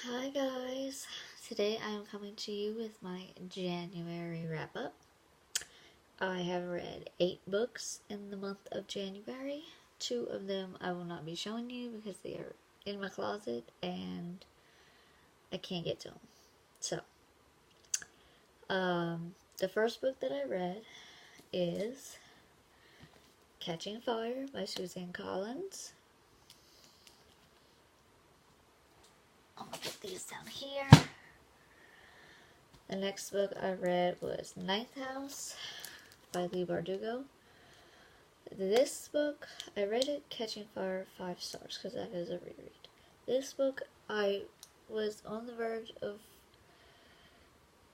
Hi guys, today I am coming to you with my January wrap up. I have read 8 books in the month of January. 2 of them I will not be showing you because they are in my closet and I can't get to them. So, the first book that I read is Catching Fire by Suzanne Collins. I'm gonna put these down here. The next book I read was Ninth House by Leigh Bardugo. This book, I read it Catching Fire 5 stars because that is a reread. This book, I was on the verge of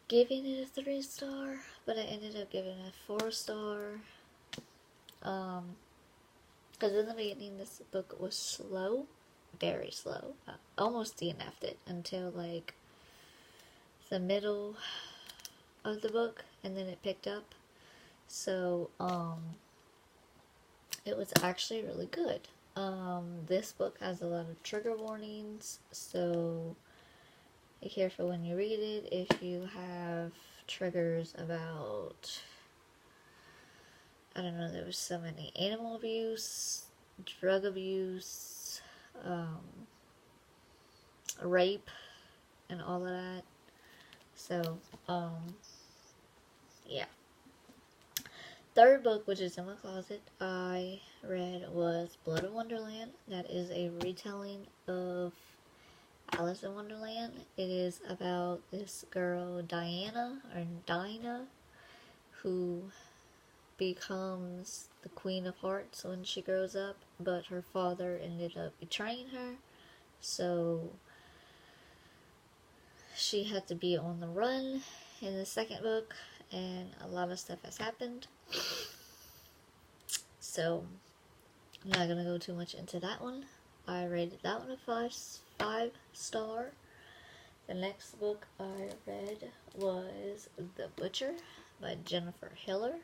giving it a 3-star, but I ended up giving it a 4-star. Because in the beginning, this book was slow, very slow. I almost DNF'd it until like the middle of the book, and then it picked up. So, it was actually really good. This book has a lot of trigger warnings, so be careful when you read it. If you have triggers about, I don't know, there was so many animal abuse, drug abuse, rape, and all of that. So, yeah. Third book, which is in my closet, I read was Blood of Wonderland. That is a retelling of Alice in Wonderland. It is about this girl, Dinah, who becomes the Queen of Hearts when she grows up, but her father ended up betraying her, so she had to be on the run in the second book, and a lot of stuff has happened. So, I'm not gonna go too much into that one. I rated that one a 5-star. The next book I read was The Butcher by Jennifer Hiller.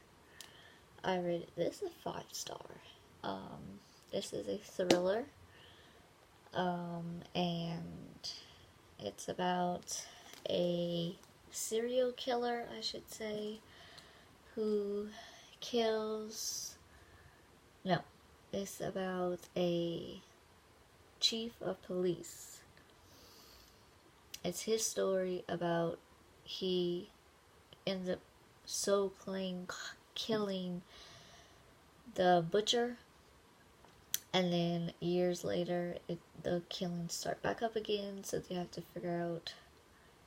I rated this a 5-star. This is a thriller, and it's about a serial killer, I should say, who kills... No, it's about a chief of police. It's his story about he ends up killing the butcher, and then years later the killings start back up again, so they have to figure out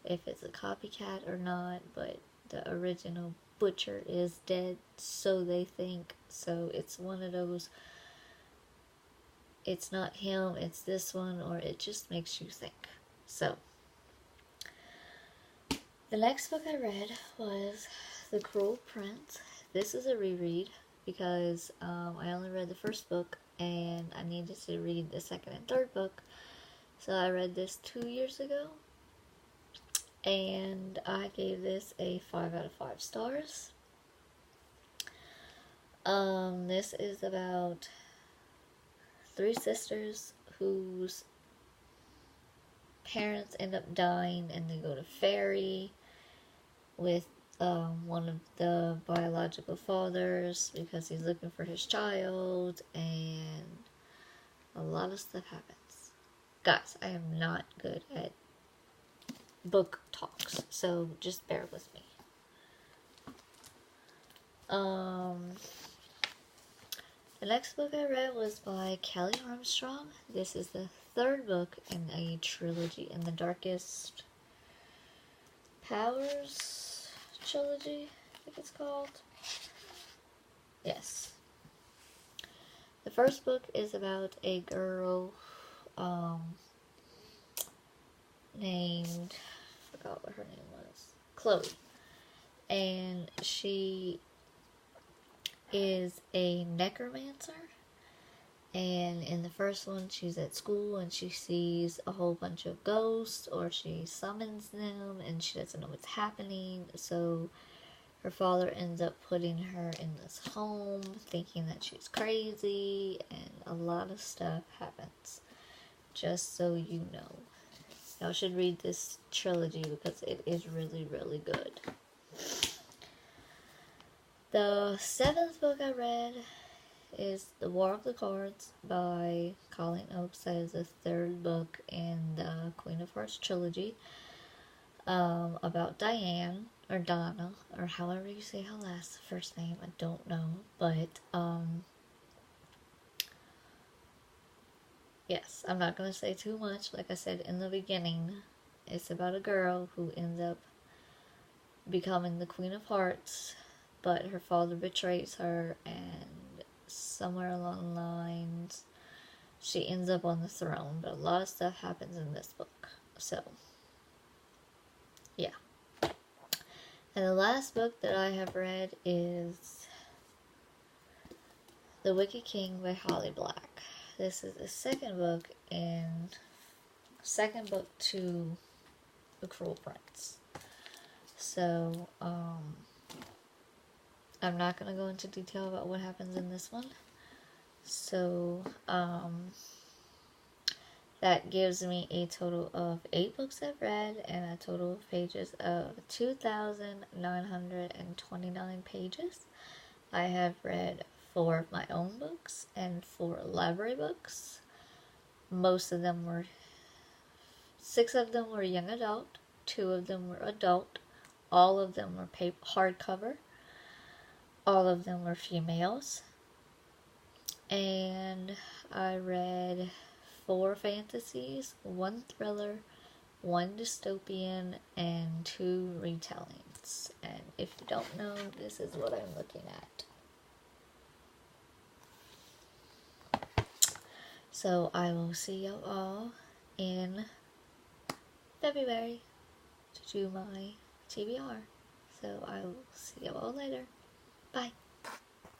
if it's a copycat or not, but the original butcher is dead, so they think. So it's one of those, it's not him, it's this one, or it just makes you think. So, the next book I read was The Cruel Prince. This is a reread because I only read the first book and I needed to read the second and third book. So I read this 2 years ago, and I gave this a 5 out of 5 stars. This is about 3 sisters whose parents end up dying, and they go to Fairy with one of the biological fathers because he's looking for his child, and a lot of stuff happens. Guys, I am not good at book talks, so just bear with me. The next book I read was by Kelly Armstrong. This is the 3rd book in a trilogy, in the Darkest Powers trilogy, I think it's called. Yes. The first book is about a girl named, I forgot what her name was, Chloe. And she is a necromancer. And in the first one, she's at school and she sees a whole bunch of ghosts, or she summons them and she doesn't know what's happening. So her father ends up putting her in this home thinking that she's crazy, and a lot of stuff happens. Just so you know. Y'all should read this trilogy because it is really, really good. The 7th book I read is The War of the Cards by Colleen Oakes. That is the 3rd book in the Queen of Hearts trilogy. About Diane, or Donna, or however you say her first name, I don't know, but, yes, I'm not going to say too much. Like I said in the beginning, it's about a girl who ends up becoming the Queen of Hearts, but her father betrays her, and somewhere along the lines, she ends up on the throne, but a lot of stuff happens in this book, so, yeah. And the last book that I have read is The Wicked King by Holly Black. This is the second book to The Cruel Prince. So, I'm not going to go into detail about what happens in this one. So, that gives me a total of 8 books I've read and a total of pages of 2,929 pages. I have read 4 of my own books and 4 library books. 6 of them were young adult, 2 of them were adult, all of them were hardcover, all of them were females, and I read 4 fantasies, 1 thriller, 1 dystopian, and 2 retellings. And if you don't know, this is what I'm looking at. So I will see you all in February to do my TBR. So I will see you all later. Bye.